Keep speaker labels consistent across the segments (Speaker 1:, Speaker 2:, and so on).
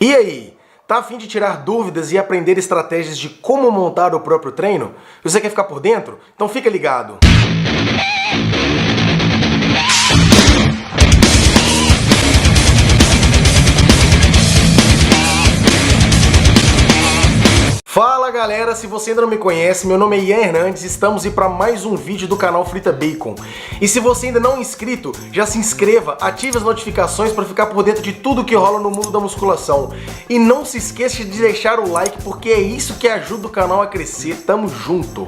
Speaker 1: E aí, tá a fim de tirar dúvidas e aprender estratégias de como montar o próprio treino? Você quer ficar por dentro? Então fica ligado! Fala galera, se você ainda não me conhece, meu nome é Ian Hernandes, estamos para mais um vídeo do canal Frita Bacon. E se você ainda não é inscrito, já se inscreva, ative as notificações para ficar por dentro de tudo que rola no mundo da musculação. E não se esqueça de deixar o like, porque é isso que ajuda o canal a crescer, tamo junto!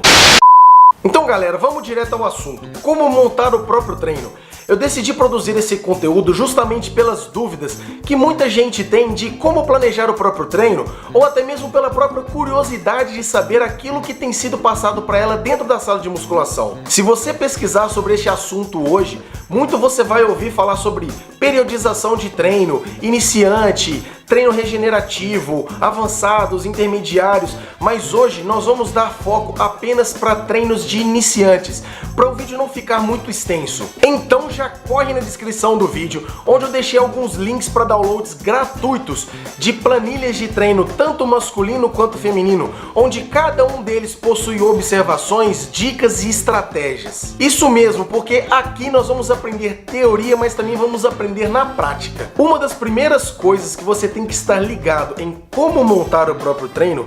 Speaker 1: Então galera, vamos direto ao assunto, como montar o próprio treino. Eu decidi produzir esse conteúdo justamente pelas dúvidas que muita gente tem de como planejar o próprio treino, ou até mesmo pela própria curiosidade de saber aquilo que tem sido passado para ela dentro da sala de musculação. Se você pesquisar sobre este assunto hoje, muito você vai ouvir falar sobre periodização de treino, iniciante, treino regenerativo, avançados, intermediários, mas hoje nós vamos dar foco apenas para treinos de iniciantes, para o vídeo não ficar muito extenso. Então já corre na descrição do vídeo, onde eu deixei alguns links para downloads gratuitos de planilhas de treino, tanto masculino quanto feminino, onde cada um deles possui observações, dicas e estratégias. Isso mesmo, porque aqui nós vamos aprender teoria, mas também vamos aprender na prática. Uma das primeiras coisas que você tem que estar ligado em como montar o próprio treino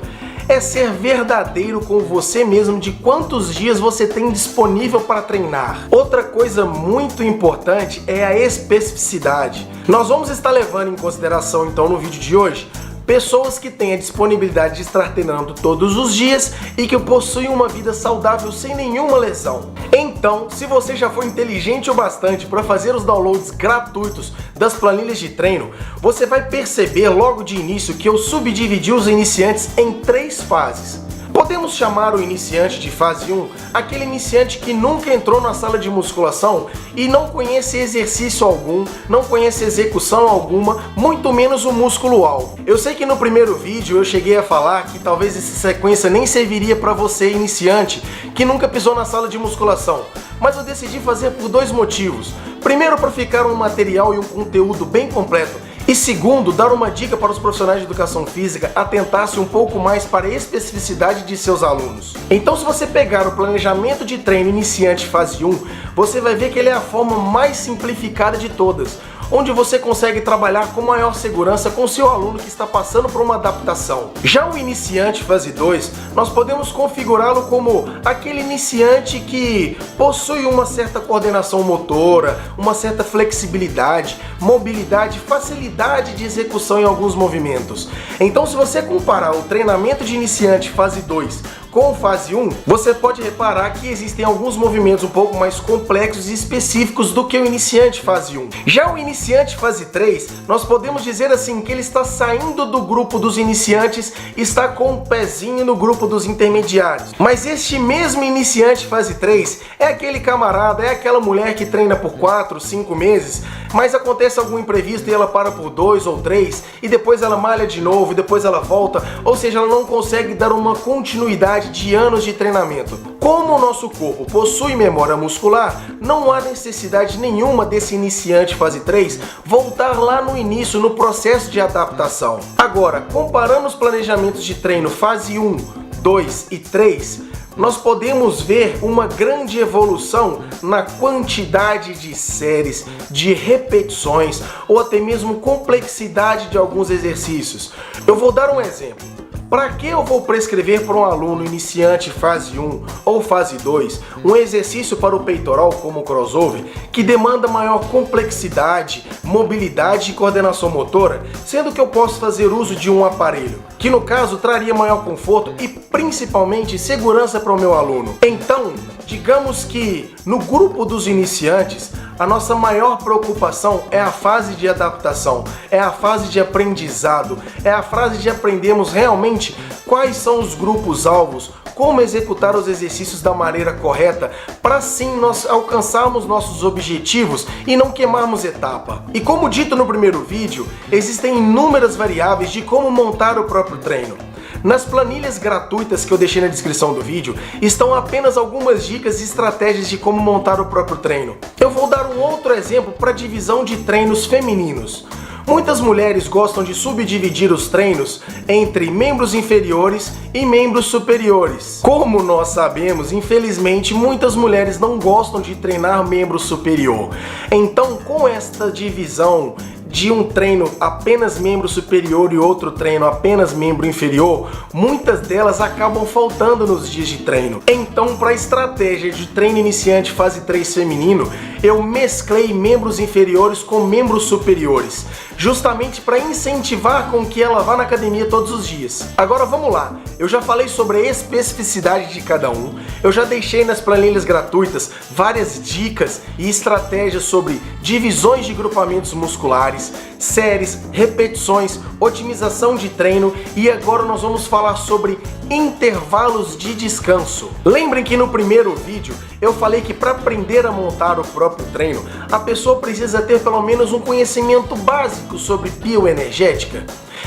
Speaker 1: é ser verdadeiro com você mesmo de quantos dias você tem disponível para treinar. Outra coisa muito importante é a especificidade. Nós vamos estar levando em consideração então no vídeo de hoje pessoas que têm a disponibilidade de estar treinando todos os dias e que possuem uma vida saudável sem nenhuma lesão. Então, se você já for inteligente o bastante para fazer os downloads gratuitos das planilhas de treino, você vai perceber logo de início que eu subdividi os iniciantes em 3 fases. Podemos chamar o iniciante de fase 1, aquele iniciante que nunca entrou na sala de musculação e não conhece exercício algum, não conhece execução alguma, muito menos o músculo-alvo. Eu sei que no primeiro vídeo eu cheguei a falar que talvez essa sequência nem serviria para você iniciante que nunca pisou na sala de musculação, mas eu decidi fazer por 2 motivos. Primeiro, para ficar um material e um conteúdo bem completo. E segundo, dar uma dica para os profissionais de educação física atentar-se um pouco mais para a especificidade de seus alunos. Então, se você pegar o planejamento de treino iniciante fase 1, você vai ver que ele é a forma mais simplificada de todas, onde você consegue trabalhar com maior segurança com seu aluno que está passando por uma adaptação. Já o iniciante fase 2, nós podemos configurá-lo como aquele iniciante que possui uma certa coordenação motora, uma certa flexibilidade, mobilidade, facilidade de execução em alguns movimentos. Então, se você comparar o treinamento de iniciante fase 2 com fase 1, você pode reparar que existem alguns movimentos um pouco mais complexos e específicos do que o iniciante fase 1. Já o iniciante fase 3, nós podemos dizer assim que ele está saindo do grupo dos iniciantes e está com um pezinho no grupo dos intermediários. Mas este mesmo iniciante fase 3 é aquele camarada, é aquela mulher que treina por 4, 5 meses, mas acontece algum imprevisto e ela para por 2 ou 3 e depois ela malha de novo e depois ela volta, ou seja, ela não consegue dar uma continuidade de anos de treinamento. Como o nosso corpo possui memória muscular, não há necessidade nenhuma desse iniciante fase 3 voltar lá no início no processo de adaptação. Agora, comparando os planejamentos de treino fase 1, 2 e 3, nós podemos ver uma grande evolução na quantidade de séries, de repetições ou até mesmo complexidade de alguns exercícios. Eu vou dar um exemplo. Para que eu vou prescrever para um aluno iniciante fase 1 ou fase 2 um exercício para o peitoral como o crossover que demanda maior complexidade, mobilidade e coordenação motora, sendo que eu posso fazer uso de um aparelho, que no caso traria maior conforto e principalmente segurança para o meu aluno? Então, digamos que no grupo dos iniciantes, a nossa maior preocupação é a fase de adaptação, é a fase de aprendizado, é a fase de aprendermos realmente quais são os grupos-alvos, como executar os exercícios da maneira correta, para sim nós alcançarmos nossos objetivos e não queimarmos etapa. E como dito no primeiro vídeo, existem inúmeras variáveis de como montar o próprio treino. Nas planilhas gratuitas que eu deixei na descrição do vídeo, estão apenas algumas dicas e estratégias de como montar o próprio treino. Eu vou dar um outro exemplo para divisão de treinos femininos. Muitas mulheres gostam de subdividir os treinos entre membros inferiores e membros superiores. Como nós sabemos, infelizmente, muitas mulheres não gostam de treinar membro superior. Então, com esta divisão de um treino apenas membro superior e outro treino apenas membro inferior, muitas delas acabam faltando nos dias de treino. Então, para a estratégia de treino iniciante fase 3 feminino, eu mesclei membros inferiores com membros superiores, justamente para incentivar com que ela vá na academia todos os dias. Agora vamos lá, eu já falei sobre a especificidade de cada um, eu já deixei nas planilhas gratuitas várias dicas e estratégias sobre divisões de grupamentos musculares, séries, repetições, otimização de treino e agora nós vamos falar sobre intervalos de descanso. Lembrem que no primeiro vídeo eu falei que para aprender a montar o próprio treino, a pessoa precisa ter pelo menos um conhecimento básico sobre bioenergética.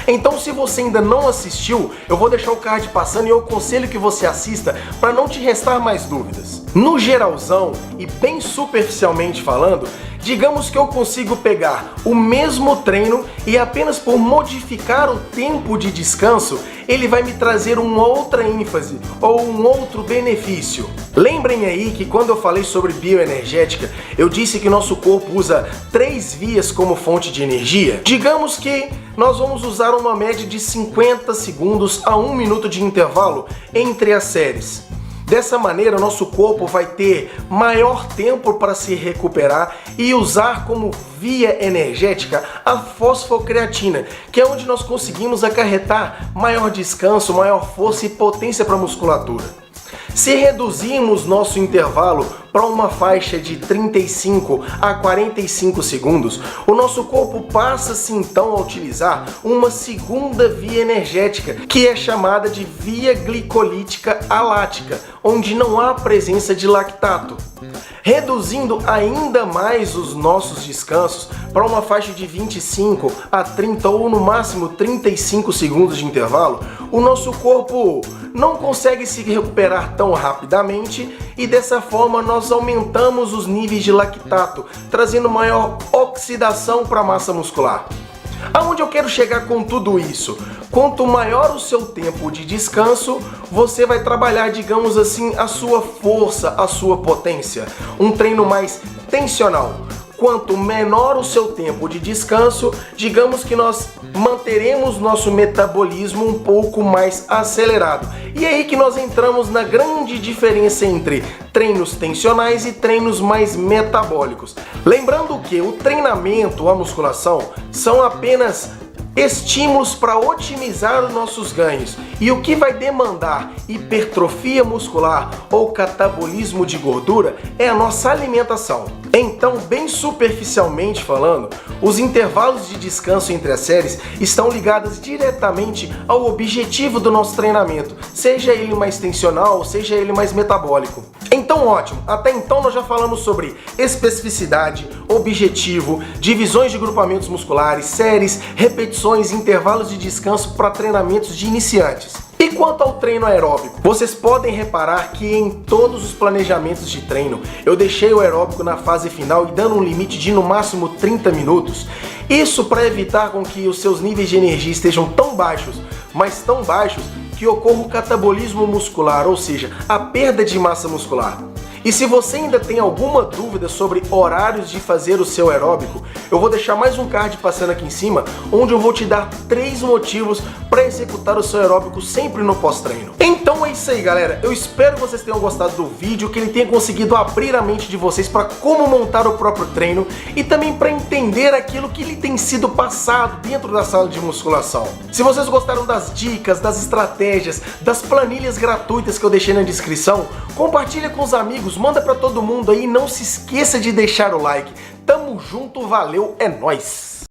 Speaker 1: Então, se você ainda não assistiu, eu vou deixar o card passando e eu aconselho que você assista para não te restar mais dúvidas. No geralzão e bem superficialmente falando, digamos que eu consigo pegar o mesmo treino e apenas por modificar o tempo de descanso, ele vai me trazer uma outra ênfase ou um outro benefício. Lembrem aí que quando eu falei sobre bioenergética, eu disse que nosso corpo usa 3 vias como fonte de energia. Digamos que nós vamos usar uma média de 50 segundos a 1 minuto de intervalo entre as séries. Dessa maneira, nosso corpo vai ter maior tempo para se recuperar e usar como via energética a fosfocreatina, que é onde nós conseguimos acarretar maior descanso, maior força e potência para a musculatura. Se reduzirmos nosso intervalo para uma faixa de 35 a 45 segundos, o nosso corpo passa-se então a utilizar uma segunda via energética, que é chamada de via glicolítica alática, onde não há presença de lactato. Reduzindo ainda mais os nossos descansos para uma faixa de 25 a 30 ou no máximo 35 segundos de intervalo, o nosso corpo não consegue se recuperar tão rapidamente e dessa forma nós aumentamos os níveis de lactato, trazendo maior oxidação para a massa muscular. Aonde eu quero chegar com tudo isso? Quanto maior o seu tempo de descanso, você vai trabalhar, digamos assim, a sua força, a sua potência. Um treino mais tensional. Quanto menor o seu tempo de descanso, digamos que nós manteremos nosso metabolismo um pouco mais acelerado. E é aí que nós entramos na grande diferença entre treinos tensionais e treinos mais metabólicos. Lembrando que o treinamento, a musculação, são apenas estímulos para otimizar os nossos ganhos, e o que vai demandar hipertrofia muscular ou catabolismo de gordura é a nossa alimentação. Então, bem superficialmente falando, os intervalos de descanso entre as séries estão ligados diretamente ao objetivo do nosso treinamento, seja ele mais tensional, seja ele mais metabólico. Então, ótimo, até então nós já falamos sobre especificidade, objetivo, divisões de grupamentos musculares, séries, repetições, intervalos de descanso para treinamentos de iniciantes. E quanto ao treino aeróbico, vocês podem reparar que em todos os planejamentos de treino eu deixei o aeróbico na fase final e dando um limite de no máximo 30 minutos. Isso para evitar com que os seus níveis de energia estejam tão baixos, mas tão baixos, que ocorra o catabolismo muscular, ou seja, a perda de massa muscular. E se você ainda tem alguma dúvida sobre horários de fazer o seu aeróbico, eu vou deixar mais um card passando aqui em cima, onde eu vou te dar 3 motivos para executar o seu aeróbico sempre no pós-treino. Então é isso aí, galera. Eu espero que vocês tenham gostado do vídeo, que ele tenha conseguido abrir a mente de vocês para como montar o próprio treino e também para entender aquilo que lhe tem sido passado dentro da sala de musculação. Se vocês gostaram das dicas, das estratégias, das planilhas gratuitas que eu deixei na descrição, compartilha com os amigos, manda pra todo mundo aí, não se esqueça de deixar o like. Tamo junto, valeu, é nóis!